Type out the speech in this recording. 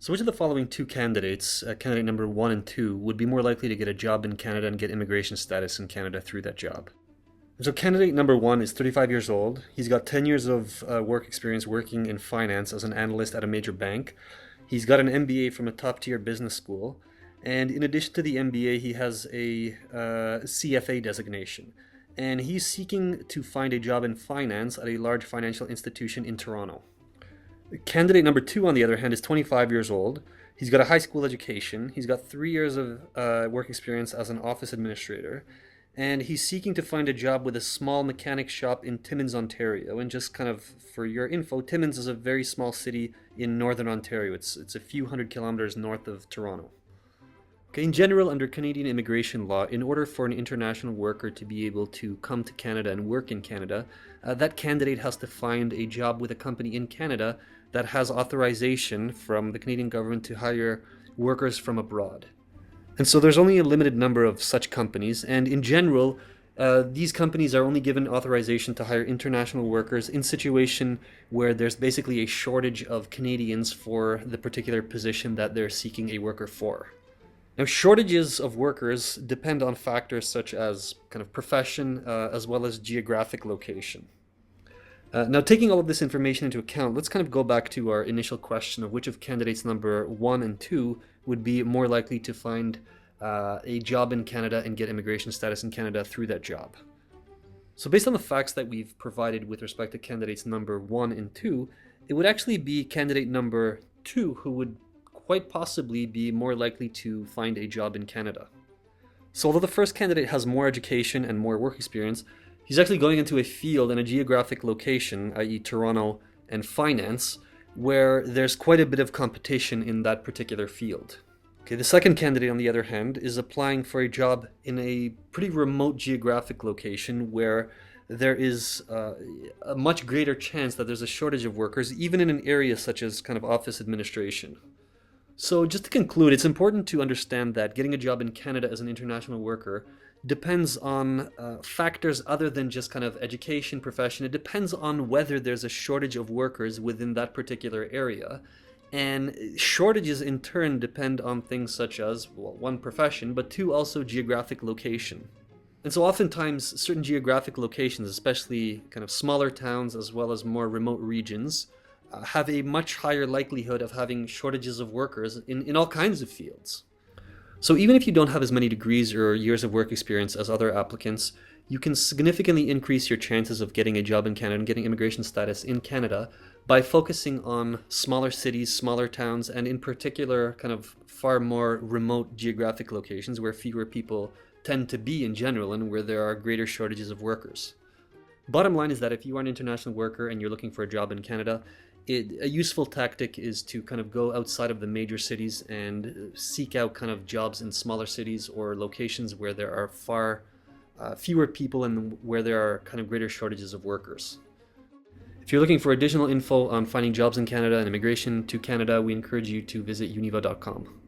So which of the following two candidates, candidate number 1 and 2, would be more likely to get a job in Canada and get immigration status in Canada through that job? So candidate number 1 is 35 years old. He's got 10 years of work experience working in finance as an analyst at a major bank. He's got an MBA from a top-tier business school. And in addition to the MBA, he has a CFA designation. And he's seeking to find a job in finance at a large financial institution in Toronto. Candidate number 2, on the other hand, is 25 years old. He's got a high school education. He's got 3 years of work experience as an office administrator. And he's seeking to find a job with a small mechanic shop in Timmins, Ontario. And just kind of for your info, Timmins is a very small city in northern Ontario. It's a few hundred kilometers north of Toronto. Okay, in general, under Canadian immigration law, in order for an international worker to be able to come to Canada and work in Canada, that candidate has to find a job with a company in Canada that has authorization from the Canadian government to hire workers from abroad. And so there's only a limited number of such companies, and in general, these companies are only given authorization to hire international workers in situation where there's basically a shortage of Canadians for the particular position that they're seeking a worker for. Now, shortages of workers depend on factors such as kind of profession as well as geographic location. Now, taking all of this information into account, let's kind of go back to our initial question of which of candidates number 1 and 2 would be more likely to find a job in Canada and get immigration status in Canada through that job. So based on the facts that we've provided with respect to candidates number 1 and 2, it would actually be candidate number 2 who would quite possibly be more likely to find a job in Canada. So although the first candidate has more education and more work experience, he's actually going into a field and a geographic location, i.e. Toronto and finance, where there's quite a bit of competition in that particular field. Okay, the second candidate, on the other hand, is applying for a job in a pretty remote geographic location where there is a much greater chance that there's a shortage of workers, even in an area such as kind of office administration. So just to conclude, it's important to understand that getting a job in Canada as an international worker depends on factors other than just kind of education, profession. It depends on whether there's a shortage of workers within that particular area. And shortages in turn depend on things such as, well, 1, profession, but 2, also geographic location. And so oftentimes certain geographic locations, especially kind of smaller towns as well as more remote regions, have a much higher likelihood of having shortages of workers in all kinds of fields. So even if you don't have as many degrees or years of work experience as other applicants, you can significantly increase your chances of getting a job in Canada and getting immigration status in Canada by focusing on smaller cities, smaller towns, and in particular kind of far more remote geographic locations where fewer people tend to be in general and where there are greater shortages of workers. Bottom line is that if you are an international worker and you're looking for a job in Canada, a useful tactic is to kind of go outside of the major cities and seek out kind of jobs in smaller cities or locations where there are far fewer people and where there are kind of greater shortages of workers. If you're looking for additional info on finding jobs in Canada and immigration to Canada, we encourage you to visit Uniivaa.com.